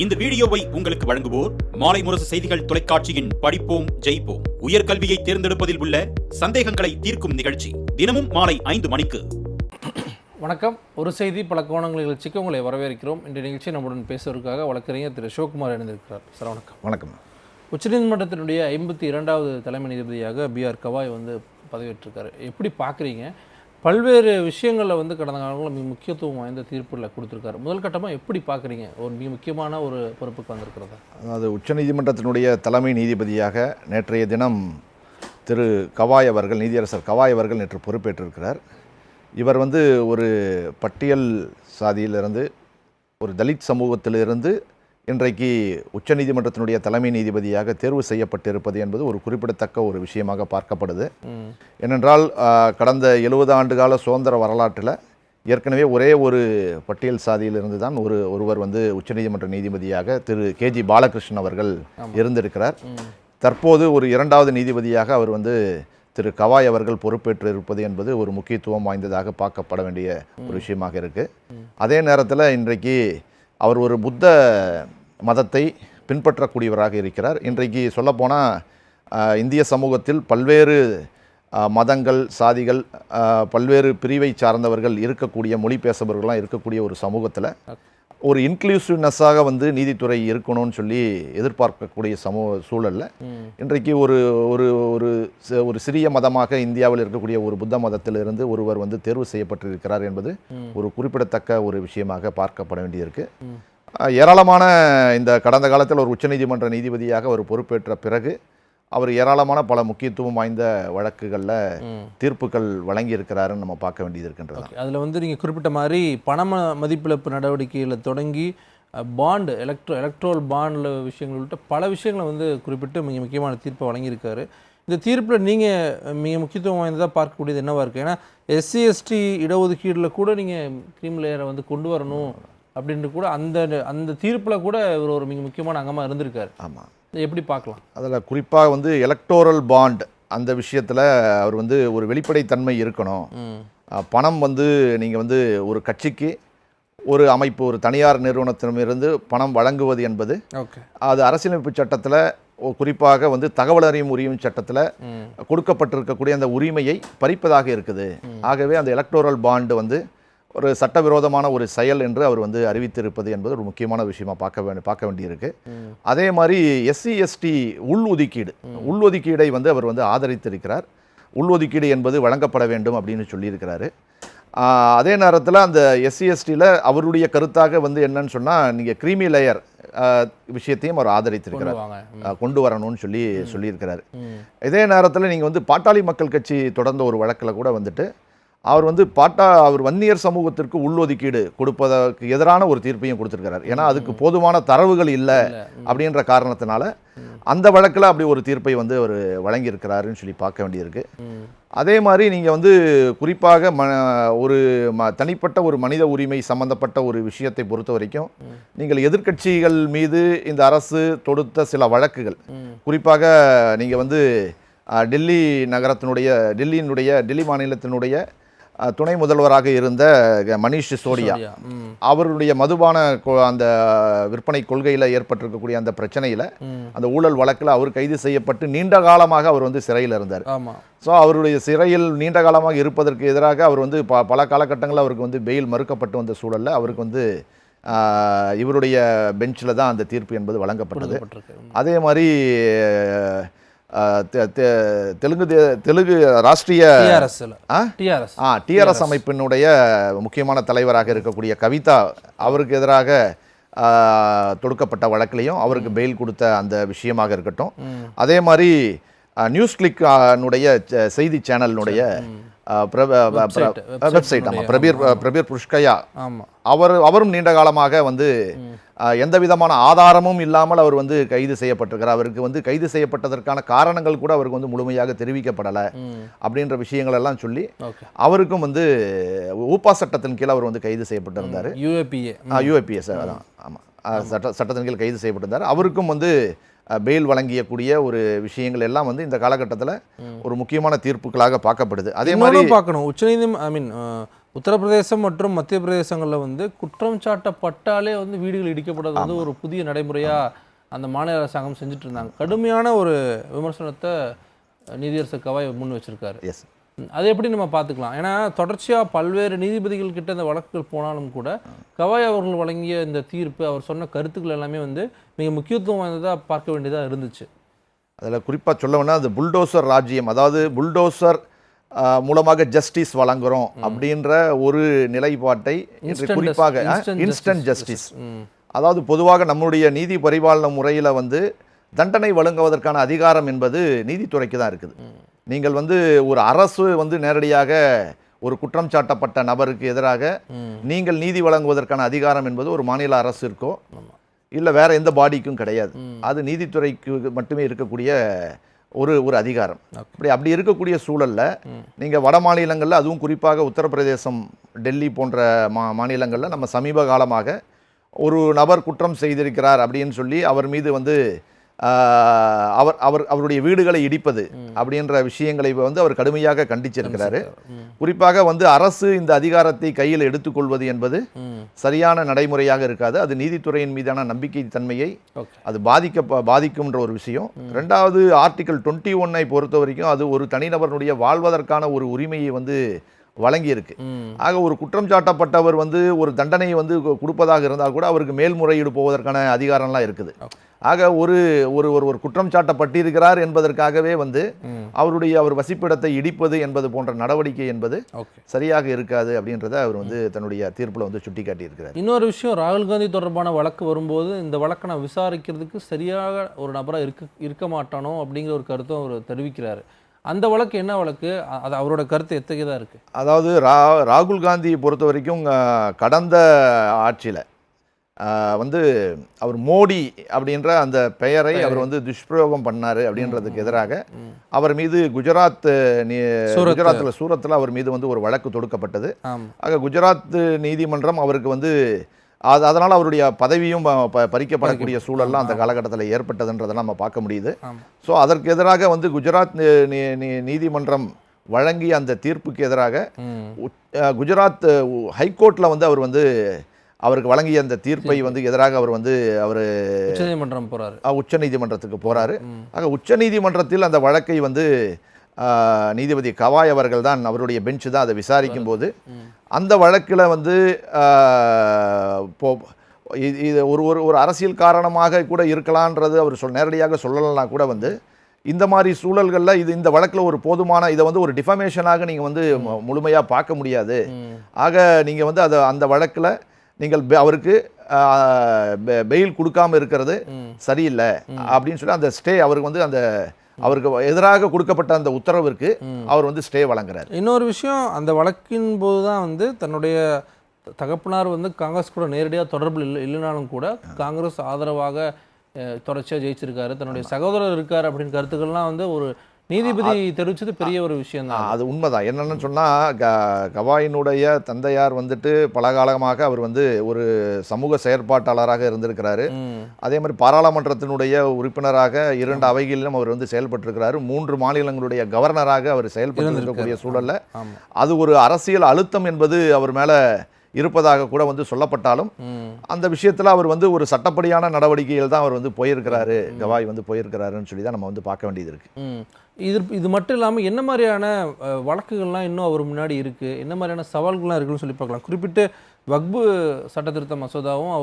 இந்த வீடியோவை உங்களுக்கு வழங்குவோர் மாலை முரசு செய்திகள் தொலைக்காட்சியின் படிப்போம் ஜெயிப்போம் உயர்கல்வியை தேர்ந்தெடுப்பதில் உள்ள சந்தேகங்களை தீர்க்கும் நிகழ்ச்சி தினமும் மாலை 5 மணிக்கு. வணக்கம். ஒரு செய்தி பல கோணங்கள் நிகழ்ச்சிக்கு உங்களை வரவேற்கிறோம். இந்த நிகழ்ச்சி நம்முடன் பேசுவதற்காக வழக்கறிஞர் திரு சிவகுமார் இணைந்திருக்கிறார். சார் வணக்கம். வணக்கம். உச்சநீதிமன்றத்தினுடைய 52வது தலைமை நீதிபதியாக பி.ஆர். கவாய் பதவியேற்றிருக்காரு. எப்படி பார்க்குறீங்க? பல்வேறு விஷயங்களில் கடந்த காலங்களில் மிக முக்கியத்துவம் வாய்ந்த தீர்ப்புகளை கொடுத்துருக்காரு. முதல் கட்டமாக எப்படி பார்க்குறீங்க? ஒரு மிக முக்கியமான ஒரு பொறுப்புக்கு வந்திருக்கிறதா? அதாவது உச்சநீதிமன்றத்தினுடைய தலைமை நீதிபதியாக நேற்றைய தினம் திரு கவாய் அவர்கள், நீதியரசர் கவாய் அவர்கள் நேற்று பொறுப்பேற்றிருக்கிறார். இவர் ஒரு பட்டியல் சாதியிலிருந்து, ஒரு தலித் சமூகத்திலிருந்து இன்றைக்கு உச்சநீதிமன்றத்தினுடைய தலைமை நீதிபதியாக தேர்வு செய்யப்பட்டிருப்பது என்பது ஒரு குறிப்பிடத்தக்க ஒரு விஷயமாக பார்க்கப்படுது. ஏனென்றால் கடந்த 70 ஆண்டுகால சுதந்திர வரலாற்றில் ஏற்கனவே ஒரே ஒரு பட்டியல் சாதியிலிருந்து தான் ஒருவர் உச்சநீதிமன்ற நீதிபதியாக திரு KG பாலகிருஷ்ணன் அவர்கள் இருந்திருக்கிறார். தற்போது ஒரு 2வது நீதிபதியாக அவர் திரு கவாய் அவர்கள் பொறுப்பேற்று இருப்பது என்பது ஒரு முக்கியத்துவம் வாய்ந்ததாக பார்க்கப்பட வேண்டிய ஒரு விஷயமாக இருக்குது. அதே நேரத்தில் இன்றைக்கு அவர் ஒரு புத்த மதத்தை பின்பற்றக்கூடியவராக இருக்கிறார். இன்றைக்கு சொல்லப்போனால் இந்திய சமூகத்தில் பல்வேறு மதங்கள், சாதிகள், பல்வேறு பிரிவை சார்ந்தவர்கள் இருக்கக்கூடிய, மொழி பேசுபவர்கள்லாம் இருக்கக்கூடிய ஒரு சமூகத்தில் ஒரு இன்க்ளூசிவ்னஸாக நீதித்துறை இருக்கணும்னு சொல்லி எதிர்பார்க்கக்கூடிய சூழலில் இன்றைக்கு ஒரு சிறிய மதமாக இந்தியாவில் இருக்கக்கூடிய ஒரு புத்த மதத்திலிருந்து ஒருவர் தேர்வு செய்யப்பட்டிருக்கிறார் என்பது ஒரு குறிப்பிடத்தக்க ஒரு விஷயமாக பார்க்கப்பட வேண்டியிருக்கு. ஏராளமான இந்த கடந்த காலத்தில் ஒரு உச்சநீதிமன்ற நீதிபதியாக அவர் பொறுப்பேற்ற பிறகு அவர் ஏராளமான பல முக்கியத்துவம் வாய்ந்த வழக்குகளில் தீர்ப்புகள் வழங்கி இருக்கிறாருன்னு நம்ம பார்க்க வேண்டியது இருக்கின்றது. அதில் நீங்கள் குறிப்பிட்ட மாதிரி பண மதிப்பிழப்பு நடவடிக்கையில் தொடங்கி பாண்டு, எலக்ட்ரோல் பாண்டில் விஷயங்கள் உள்ளிட்ட பல விஷயங்களை குறிப்பிட்டு மிக முக்கியமான தீர்ப்பை வழங்கியிருக்காரு. இந்த தீர்ப்பில் நீங்கள் மிக முக்கியத்துவம் வாய்ந்ததாக பார்க்கக்கூடியது என்னவாக இருக்குது? ஏன்னா SC/ST இடஒதுக்கீடில் கூட நீங்கள் க்ரீம் லேயரை கொண்டு வரணும் அப்படின்ட்டு கூட அந்த தீர்ப்பில் கூட இவர் ஒரு மிக முக்கியமான அங்கமாக இருந்திருக்காரு. ஆமாம், எப்படி பார்க்கலாம்? அதில் குறிப்பாக எலக்டோரல் பாண்ட் அந்த விஷயத்தில் அவர் ஒரு வெளிப்படைத்தன்மை இருக்கணும். பணம் நீங்கள் ஒரு கட்சிக்கு, ஒரு அமைப்பு, ஒரு தனியார் நிறுவனத்திடமிருந்து பணம் வழங்குவது என்பது அது அரசியலமைப்பு சட்டத்தில், குறிப்பாக தகவல் அறியும் உரிமை சட்டத்தில் கொடுக்கப்பட்டிருக்கக்கூடிய அந்த உரிமையை பறிப்பதாக இருக்குது. ஆகவே அந்த எலக்டோரல் பாண்டு ஒரு சட்டவிரோதமான ஒரு செயல் என்று அவர் அறிவித்திருப்பது என்பது ஒரு முக்கியமான விஷயமா பார்க்க வேண்டியிருக்கு. அதே மாதிரி SC/ST உள்ஒதுக்கீடை அவர் ஆதரித்திருக்கிறார். உள்ஒதுக்கீடு என்பது வழங்கப்பட வேண்டும் அப்படின்னு சொல்லியிருக்கிறாரு. அதே நேரத்தில் அந்த SC/STயில் அவருடைய கருத்தாக என்னன்னு சொன்னால், நீங்கள் க்ரீமி லேயர் விஷயத்தையும் அவர் ஆதரித்திருக்கிறார், கொண்டு வரணும்னு சொல்லியிருக்கிறார். இதே நேரத்தில் நீங்கள் பாட்டாளி மக்கள் கட்சி தொடர்ந்த ஒரு வழக்கில் கூட அவர் வன்னியர் சமூகத்திற்கு உள்ஒதுக்கீடு கொடுப்பதற்கு எதிரான ஒரு தீர்ப்பையும் கொடுத்திருக்கிறார். ஏன்னா அதுக்கு போதுமான தரவுகள் இல்லை அப்படின்ற காரணத்தினால அந்த வழக்கில் அப்படி ஒரு தீர்ப்பை அவர் வழங்கியிருக்கிறாருன்னு சொல்லி பார்க்க வேண்டியிருக்கு. அதே மாதிரி நீங்கள் குறிப்பாக தனிப்பட்ட ஒரு மனித உரிமை சம்பந்தப்பட்ட ஒரு விஷயத்தை பொறுத்த வரைக்கும் நீங்கள் எதிர்க்கட்சிகள் மீது இந்த அரசு தொடுத்த சில வழக்குகள், குறிப்பாக நீங்கள் டெல்லி மாநிலத்தினுடைய துணை முதல்வராக இருந்த மனிஷ் சிசோடியா, அவருடைய மதுபான அந்த விற்பனை கொள்கையில் ஏற்பட்டிருக்கக்கூடிய அந்த பிரச்சனையில், அந்த ஊழல் வழக்கில் அவர் கைது செய்யப்பட்டு நீண்ட காலமாக அவர் சிறையில் இருந்தார். ஸோ அவருடைய சிறையில் நீண்ட காலமாக இருப்பதற்கு எதிராக அவர் பல காலகட்டங்களில் அவருக்கு பெயில் மறுக்கப்பட்டு வந்த சூழலில் அவருக்கு இவருடைய பெஞ்சில் தான் அந்த தீர்ப்பு என்பது வழங்கப்பட்டது. அதே மாதிரி தெலுங்கு ராஷ்ட்ரிய TRS அமைப்பினுடைய முக்கியமான தலைவராக இருக்கக்கூடிய கவிதா, அவருக்கு எதிராக தொடுக்கப்பட்ட வழக்கிலையும் அவருக்கு பெயில் கொடுத்த அந்த விஷயமாக இருக்கட்டும். அதே மாதிரி நியூஸ் கிளிக் செய்தி சேனலினுடைய வெப்சைட், பிரபீர் புஷ்கயா, அவரும் நீண்ட காலமாக எந்த விதமான ஆதாரமும் இல்லாமல் அவர் கைது செய்யப்பட்டிருக்கிறார். அவருக்கு கைது செய்யப்பட்டதற்கான காரணங்கள் கூட அவருக்கு முழுமையாக தெரிவிக்கப்படலை அப்படின்ற விஷயங்கள் எல்லாம் சொல்லி அவருக்கும் ஊப்பா சட்டத்தின் கீழ் அவர் கைது செய்யப்பட்டிருந்தார். UAPA ஆமாம், சட்டத்தின் கீழ் கைது செய்யப்பட்டிருந்தார். அவருக்கும் பெயில் வழங்கியக்கூடிய ஒரு விஷயங்கள் எல்லாம் இந்த காலகட்டத்தில் ஒரு முக்கியமான தீர்ப்புகளாக பார்க்கப்படுது. அதே மாதிரி பார்க்கணும், உச்சநீதிமன்றம் உத்தரப்பிரதேசம் மற்றும் மத்திய பிரதேசங்களில் வந்து குற்றம் சாட்டப்பட்டாலே வந்து வீடுகள் இடிக்கப்படுறது வந்து ஒரு புதிய நடைமுறையாக அந்த மாநில அரசாங்கம் செஞ்சுட்டு இருந்தாங்க. கடுமையான ஒரு விமர்சனத்தை நீதியரசர் கவாய் முன் வச்சிருக்காரு. எஸ், அதை எப்படி நம்ம பார்த்துக்கலாம்? ஏன்னா தொடர்ச்சியாக பல்வேறு நீதிபதிகள் கிட்ட இந்த வழக்குகள் போனாலும் கூட கவாய் அவர்கள் வழங்கிய இந்த தீர்ப்பு, அவர் சொன்ன கருத்துக்கள் எல்லாமே வந்து மிக முக்கியத்துவம் வாய்ந்ததாக பார்க்க வேண்டியதாக இருந்துச்சு. அதில் குறிப்பாக சொல்லணும்னா அது புல்டோசர் ராஜ்யம், அதாவது புல்டோசர் மூலமாக ஜஸ்டிஸ் வழங்குறோம் அப்படின்ற ஒரு நிலைப்பாட்டை குறிப்பாக இன்ஸ்டன்ட் ஜஸ்டிஸ், அதாவது பொதுவாக நம்முடைய நீதி பரிபாலன முறையில் வந்து தண்டனை வழங்குவதற்கான அதிகாரம் என்பது நீதித்துறைக்கு தான் இருக்குது. நீங்கள் வந்து ஒரு அரசு வந்து நேரடியாக ஒரு குற்றம் சாட்டப்பட்ட நபருக்கு எதிராக நீங்கள் நீதி வழங்குவதற்கான அதிகாரம் என்பது ஒரு மாநில அரசிற்கோ இல்லை வேற எந்த பாடிக்கும் கிடையாது. அது நீதித்துறைக்கு மட்டுமே இருக்கக்கூடிய ஒரு அதிகாரம். அப்படி இருக்கக்கூடிய சூழல்ல நீங்கள் வட மாநிலங்களில், அதுவும் குறிப்பாக உத்தரப்பிரதேசம், டெல்லி போன்ற மாநிலங்களில் நம்ம சமீப காலமாக ஒரு நபர் குற்றம் செய்திருக்கிறார் அப்படின்னு சொல்லி அவர் மீது வந்து அவருடைய வீடுகளை இடிப்பது அப்படின்ற விஷயங்களை வந்து அவர் கடுமையாக கண்டிச்சிருக்கிறாரு. குறிப்பாக வந்து அரசு இந்த அதிகாரத்தை கையில் எடுத்துக்கொள்வது என்பது சரியான நடைமுறையாக இருக்காது. அது நீதித்துறையின் மீதான நம்பிக்கை தன்மையை அது பாதிக்கும்ன்ற ஒரு விஷயம். ரெண்டாவது, ஆர்டிகல் 21 பொறுத்த வரைக்கும் அது ஒரு தனிநபருடைய வாழ்வதற்கான ஒரு உரிமையை வந்து வழங்கி இருக்கு. ஆக ஒரு குற்றம் சாட்டப்பட்டவர் வந்து ஒரு தண்டனையை வந்து கொடுப்பதாக இருந்தால் கூட அவருக்கு மேல்முறையீடு போவதற்கான அதிகாரம்லாம் இருக்குது. ஆக ஒரு ஒரு ஒரு குற்றம் சாட்டப்பட்டிருக்கிறார் என்பதற்காகவே வந்து அவர் வசிப்பிடத்தை இடிப்பது என்பது போன்ற நடவடிக்கை என்பது சரியாக இருக்காது அப்படின்றத அவர் வந்து தன்னுடைய தீர்ப்பில் வந்து சுட்டி காட்டியிருக்கிறார். இன்னொரு விஷயம், ராகுல் காந்தி தொடர்பான வழக்கு வரும்போது இந்த வழக்கை நான் விசாரிக்கிறதுக்கு சரியாக ஒரு நபராக இருக்க மாட்டானோ அப்படிங்கிற ஒரு கருத்தும் அவர் தெரிவிக்கிறாரு. அந்த வழக்கு என்ன வழக்கு? அது அவரோட கருத்து எத்தகையதாக இருக்குது? அதாவது ராகுல் காந்தியை பொறுத்த வரைக்கும் கடந்த ஆட்சியில் வந்து அவர் மோடி அப்படின்ற அந்த பெயரை அவர் வந்து துஷ்பிரயோகம் பண்ணார் அப்படின்றதுக்கு எதிராக அவர் மீது குஜராத்தில் சூரத்தில் அவர் மீது வந்து ஒரு வழக்கு தொடுக்கப்பட்டது. ஆக குஜராத் நீதிமன்றம் அவருக்கு வந்து அதனால் அவருடைய பதவியும் பறிக்கப்படக்கூடிய சூழல்லாம் அந்த காலகட்டத்தில் ஏற்பட்டதுன்றதெல்லாம் நம்ம பார்க்க முடியுது. ஸோ அதற்கு எதிராக வந்து குஜராத் நீதிமன்றம் வழங்கிய அந்த தீர்ப்புக்கு எதிராக குஜராத் ஹைகோர்ட்டில் வந்து அவர் வந்து அவருக்கு வழங்கிய அந்த தீர்ப்பை வந்து எதிராக அவர் உச்சநீதிமன்றம் போறாரு, உச்சநீதிமன்றத்துக்கு போறாரு. ஆக உச்சநீதிமன்றத்தில் அந்த வழக்கை வந்து நீதிபதி கவாய் அவர்கள் தான், அவருடைய பெஞ்சு தான் அதை விசாரிக்கும் போது அந்த வழக்கில் வந்து இது ஒரு அரசியல் காரணமாக கூட இருக்கலான்றது அவர் நேரடியாக சொல்லலைன்னா கூட வந்து இந்த மாதிரி சூழல்களில் இந்த வழக்கில் ஒரு போதுமான இதை வந்து ஒரு டிஃபமேஷனாக நீங்கள் வந்து முழுமையாக பார்க்க முடியாது. ஆக நீங்கள் வந்து அந்த வழக்கில் நீங்கள் அவருக்கு பெயில் கொடுக்காம இருக்கிறது சரியில்லை அப்படின்னு சொல்லி அந்த ஸ்டே அவருக்கு வந்து அவருக்கு எதிராக கொடுக்கப்பட்ட அந்த உத்தரவிற்கு அவர் வந்து ஸ்டே வழங்குறார். இன்னொரு விஷயம், அந்த வழக்கின் போது தான் வந்து தன்னுடைய தகப்பனார் வந்து காங்கிரஸ் கூட நேரடியாக தொடர்பில் இல்லைனாலும் கூட காங்கிரஸ் ஆதரவாக தொடர்ச்சியாக ஜெயிச்சிருக்காரு, தன்னுடைய சகோதரர் இருக்கார் அப்படின்னு கருத்துக்கள்லாம் வந்து ஒரு நீதிபதி தெரிவிச்சது பெரிய ஒரு விஷயம் தான். அது உண்மைதான். என்னன்னு சொன்னால் கவாயினுடைய தந்தையார் வந்துட்டு பல காலமாக அவர் வந்து ஒரு சமூக செயற்பாட்டாளராக இருந்திருக்கிறாரு. அதே மாதிரி பாராளுமன்றத்தினுடைய உறுப்பினராக 2 அவைகளிலும் அவர் வந்து செயல்பட்டிருக்கிறாரு. 3 மாநிலங்களுடைய கவர்னராக அவர் செயல்பட்டிருக்கக்கூடிய சூழல்ல அது ஒரு அரசியல் அழுத்தம் என்பது அவர் மேலே இருப்பதாக கூட வந்து சொல்லப்பட்டாலும் அந்த விஷயத்தில் அவர் வந்து ஒரு சட்டப்படியான நடவடிக்கைகள் தான் அவர் வந்து போயிருக்கிறாரு, கவாய் வந்து போயிருக்கிறாருன்னு சொல்லி தான் நம்ம வந்து பார்க்க வேண்டியது இருக்குது. இது மட்டும் இல்லாமல் என்ன மாதிரியான வழக்குகள்லாம் இன்னும் அவர் முன்னாடி இருக்குது, என்ன மாதிரியான சவால்கள்லாம் இருக்குன்னு சொல்லி பார்க்கலாம். குறிப்பிட்டு வக்பு சட்ட திருத்த மசோதாவும்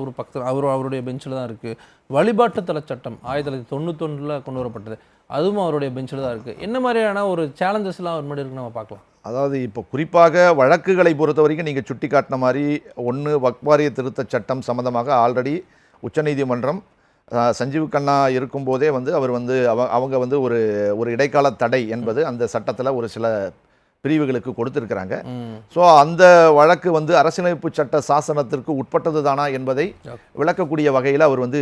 அவருடைய பெஞ்சில் தான் இருக்குது. வழிபாட்டுத்தல சட்டம் 1991 கொண்டு வரப்பட்டது, அதுவும் அவருடைய பெஞ்சில் தான் இருக்குது. என்ன மாதிரியான ஒரு சேலஞ்சஸ்லாம் அவர் முன்னாடி இருக்குன்னு நம்ம பார்க்கலாம். அதாவது இப்போ குறிப்பாக வழக்குகளை பொறுத்த வரைக்கும் நீங்கள் சுட்டி காட்டின மாதிரி வக்பாரிய திருத்த சட்டம் சம்மந்தமாக ஆல்ரெடி உச்சநீதிமன்றம் சஞ்சீவ் கண்ணா இருக்கும்போதே வந்து அவர் வந்து அவங்க வந்து ஒரு இடைக்கால தடை என்பது அந்த சட்டத்தில் ஒரு சில பிரிவுகளுக்கு கொடுத்திருக்கிறாங்க. ஸோ அந்த வழக்கு வந்து அரசியலமைப்பு சட்ட சாசனத்திற்கு உட்பட்டது தானா என்பதை விளக்கக்கூடிய வகையில் அவர் வந்து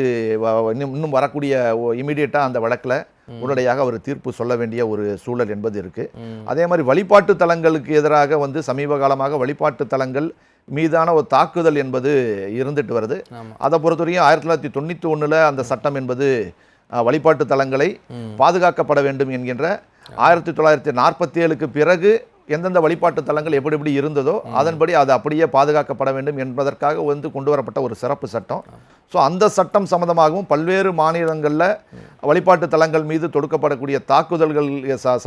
இன்னும் வரக்கூடிய இமீடியட்டாக அந்த வழக்கில் உடனடியாக அவர் தீர்ப்பு சொல்ல வேண்டிய ஒரு சூழல் என்பது இருக்குது. அதே மாதிரி வழிபாட்டு தலங்களுக்கு எதிராக வந்து சமீப காலமாக வழிபாட்டு தலங்கள் மீதான ஒரு தாக்குதல் என்பது இருந்துட்டு வருது. அதை பொறுத்தவரைக்கும் 1991 அந்த சட்டம் என்பது வழிபாட்டு தலங்களை பாதுகாக்கப்பட வேண்டும் என்கின்ற 1947க்கு பிறகு எந்தெந்த வழிபாட்டு தலங்கள் எப்படி எப்படி இருந்ததோ அதன்படி அது அப்படியே பாதுகாக்கப்பட வேண்டும் என்பதற்காக வந்து கொண்டு வரப்பட்ட ஒரு சிறப்பு சட்டம். ஸோ அந்த சட்டம் சம்பந்தமாகவும் பல்வேறு மாநிலங்களில் வழிபாட்டு தலங்கள் மீது தொடுக்கப்படக்கூடிய தாக்குதல்கள்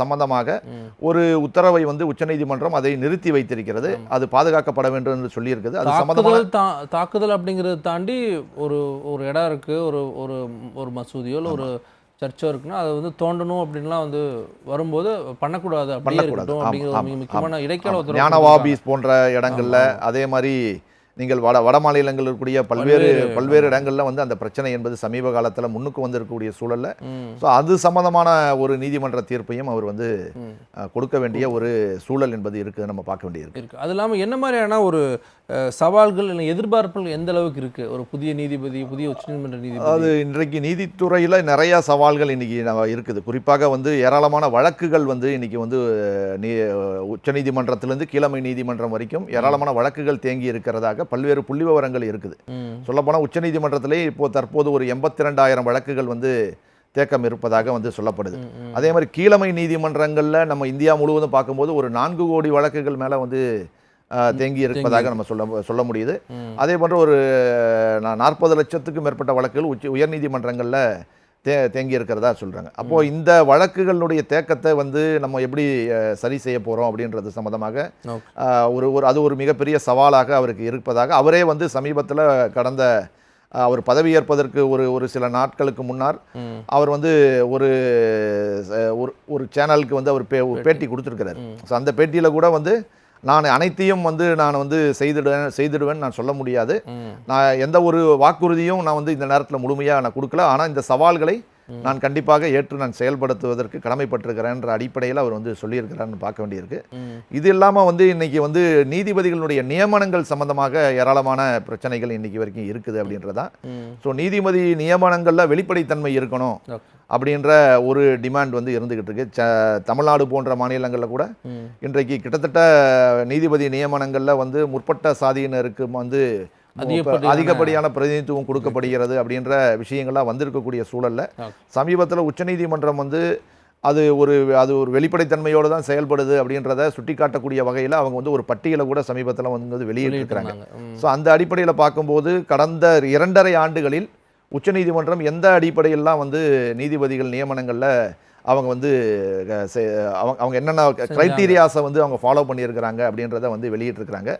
சம்பந்தமாக ஒரு உத்தரவை வந்து உச்சநீதிமன்றம் அதை நிறுத்தி வைத்திருக்கிறது. அது பாதுகாக்கப்பட வேண்டும் என்று சொல்லியிருக்குது. அது சம்பந்தமாக தாக்குதல் அப்படிங்கிறத தாண்டி ஒரு ஒரு இடம் இருக்கு, ஒரு ஒரு ஒரு மசூதியோ இல்லை ஒரு சர்ச்சோ இருக்குன்னா அதை வந்து தோண்டணும் அப்படின்லாம் வந்து வரும்போது பண்ணக்கூடாது அப்படிங்கிறது மிக முக்கியமான இடைக்கால உத்தரவு. ஞானவாபீஸ் போன்ற இடங்கள்ல அதே மாதிரி நீங்கள் வட மாநிலங்களில் இருக்கக்கூடிய பல்வேறு இடங்களில் வந்து அந்த பிரச்சனை என்பது சமீப காலத்தில் முன்னுக்கு வந்திருக்கக்கூடிய சூழல்ல ஸோ அது சம்பந்தமான ஒரு நீதிமன்ற தீர்ப்பையும் அவர் வந்து கொடுக்க வேண்டிய ஒரு சூழல் என்பது இருக்குது, நம்ம பார்க்க வேண்டியிருக்கு. அது இல்லாமல் என்ன மாதிரியான ஒரு சவால்கள் இல்லை எதிர்பார்ப்புகள் எந்த அளவுக்கு இருக்கு ஒரு புதிய நீதிபதி, புதிய உச்சநீதிமன்ற நீதிபதி? அது இன்றைக்கு நீதித்துறையில் நிறைய சவால்கள் இன்னைக்கு இருக்குது. குறிப்பாக வந்து ஏராளமான வழக்குகள் வந்து இன்னைக்கு வந்து உச்சநீதிமன்றத்திலிருந்து கீழமை நீதிமன்றம் வரைக்கும் ஏராளமான வழக்குகள் தேங்கி இருக்கிறதாக பல்வேறு புள்ளி விவரங்கள் இருக்குது. சொல்லப்போனால் உச்சநீதிமன்றத்திலே இப்போ தற்போது ஒரு 82,000 வழக்குகள் வந்து தேக்கம் இருப்பதாக வந்து சொல்லப்படுது. அதே மாதிரி கீழமை நீதிமன்றங்களில் நம்ம இந்தியா முழுவதும் பார்க்கும்போது ஒரு 4 கோடி வழக்குகள் மேலே வந்து தேங்கி இருப்பதாக நம்ம சொல்ல முடியுது. அதே போன்ற ஒரு 40 லட்சத்துக்கும் மேற்பட்ட வழக்குகள் உயர்நீதிமன்றங்களில் தேங்கி இருக்கிறதா சொல்கிறாங்க. அப்போது இந்த வழக்குகளுடைய தேக்கத்தை வந்து நம்ம எப்படி சரி செய்ய போகிறோம் அப்படின்றது சம்மந்தமாக அது ஒரு மிகப்பெரிய சவாலாக அவருக்கு இருப்பதாக அவரே வந்து சமீபத்தில் கடந்த அவர் பதவியேற்பதற்கு ஒரு சில நாட்களுக்கு முன்னால் அவர் வந்து ஒரு சேனலுக்கு வந்து அவர் பேட்டி கொடுத்துருக்கிறார். ஸோ அந்த பேட்டியில் கூட வந்து நான் அனைத்தையும் வந்து நான் வந்து செய்திடுவேன் நான் சொல்ல முடியாது, நான் எந்த ஒரு வாக்குறுதியும் நான் வந்து இந்த நேரத்தில் முழுமையாக நான் கொடுக்கல, ஆனால் இந்த சவால்களை நான் கண்டிப்பாக ஏற்று நான் செயல்படுத்துவதற்கு கடமைப்பட்டிருக்கிறேன்ற அடிப்படையில் அவர் வந்து சொல்லியிருக்கிறார்னு பார்க்க வேண்டியிருக்கு. இது இல்லாமல் வந்து இன்னைக்கு வந்து நீதிபதிகளுடைய நியமனங்கள் சம்பந்தமாக ஏராளமான பிரச்சனைகள் இன்னைக்கு வரைக்கும் இருக்குது அப்படின்றதான். ஸோ நீதிபதி நியமனங்களில் வெளிப்படைத்தன்மை இருக்கணும் அப்படின்ற ஒரு டிமாண்ட் வந்து இருந்துகிட்டு இருக்கு. தமிழ்நாடு போன்ற மாநிலங்களில் கூட இன்றைக்கு கிட்டத்தட்ட நீதிபதி நியமனங்களில் வந்து முற்பட்ட சாதியினருக்கு வந்து அதிகப்படியான பிரதிநிதித்துவம் கொடுக்கப்படுகிறது அப்படின்ற விஷயங்கள்லாம் வந்திருக்கக்கூடிய சூழல்ல சமீபத்தில் உச்சநீதிமன்றம் வந்து அது ஒரு வெளிப்படைத்தன்மையோடு தான் செயல்படுது அப்படின்றத சுட்டிக்காட்டக்கூடிய வகையில் அவங்க வந்து ஒரு பட்டியலை கூட சமீபத்தில் வந்து வெளியிட்டிருக்கிறாங்க. ஸோ அந்த அடிப்படையில் பார்க்கும்போது கடந்த 2.5 ஆண்டுகளில் உச்சநீதிமன்றம் எந்த அடிப்படையெல்லாம் வந்து நீதிபதிகள் நியமனங்களில் அவங்க வந்து அவங்க என்னென்ன கிரைட்டீரியாஸை வந்து அவங்க ஃபாலோ பண்ணியிருக்கிறாங்க அப்படின்றத வந்து வெளியிட்டிருக்கிறாங்க.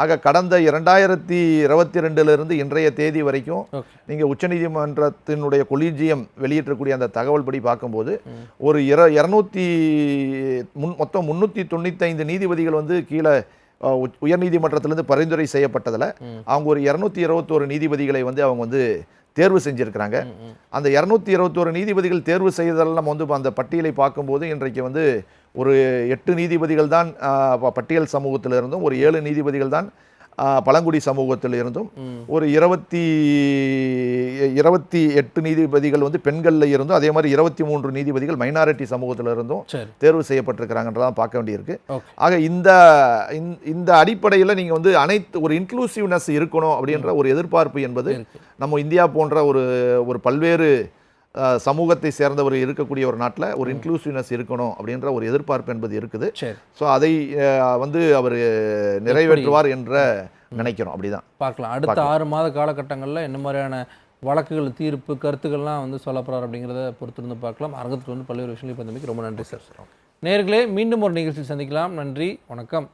ஆக கடந்த 2022 இன்றைய தேதி வரைக்கும் நீங்கள் உச்சநீதிமன்றத்தினுடைய கொலீஜியம் வெளியிட்டிருக்கக்கூடிய அந்த தகவல் படி பார்க்கும்போது ஒரு மொத்தம் 395 நீதிபதிகள் வந்து கீழே உயர்நீதிமன்றத்திலிருந்து பரிந்துரை செய்யப்பட்டதில் அவங்க ஒரு 221 நீதிபதிகளை வந்து அவங்க வந்து தேர்வு செஞ்சிருக்கிறாங்க. அந்த 221 நீதிபதிகள் தேர்வு செய்ததெல்லாம் நம்ம வந்து அந்த பட்டியலை பார்க்கும்போது இன்றைக்கு வந்து ஒரு 8 நீதிபதிகள் தான் பட்டியல் சமூகத்திலிருந்தும், ஒரு 7 நீதிபதிகள் தான் பழங்குடி சமூகத்தில் இருந்தும், ஒரு 28 நீதிபதிகள் வந்து பெண்களில் இருந்தும், அதே மாதிரி 23 நீதிபதிகள் மைனாரிட்டி சமூகத்தில் இருந்தும் தேர்வு செய்யப்பட்டிருக்கிறாங்கன்றதான் பார்க்க வேண்டியிருக்கு. ஆக இந்த அடிப்படையில் நீங்கள் வந்து ஒரு இன்க்ளூசிவ்னஸ் இருக்கணும் அப்படின்ற ஒரு எதிர்பார்ப்பு என்பது நம்ம இந்தியா போன்ற ஒரு பல்வேறு சமூகத்தை சேர்ந்தவர் இருக்கக்கூடிய ஒரு நாட்டில் ஒரு இன்க்ளூசிவ்னஸ் இருக்கணும் அப்படின்ற ஒரு எதிர்பார்ப்பு என்பது இருக்குது. ஸோ அதை வந்து அவர் நிறைவேற்றுவார் என்ற நினைக்கிறோம். அப்படிதான் பார்க்கலாம். அடுத்த 6 மாத காலகட்டங்களில் என்ன மாதிரியான வழக்குகள், தீர்ப்பு, கருத்துக்கள்லாம் வந்து சொல்லப்படுறார் அப்படிங்கிறத பொறுத்திருந்து பார்க்கலாம். அரங்கத்துக்கு வந்து பல்வேறு விஷயங்களை பந்தமைக்கு ரொம்ப நன்றி சார். நேயர்களே, மீண்டும் ஒரு நிகழ்ச்சியில் சந்திக்கலாம். நன்றி, வணக்கம்.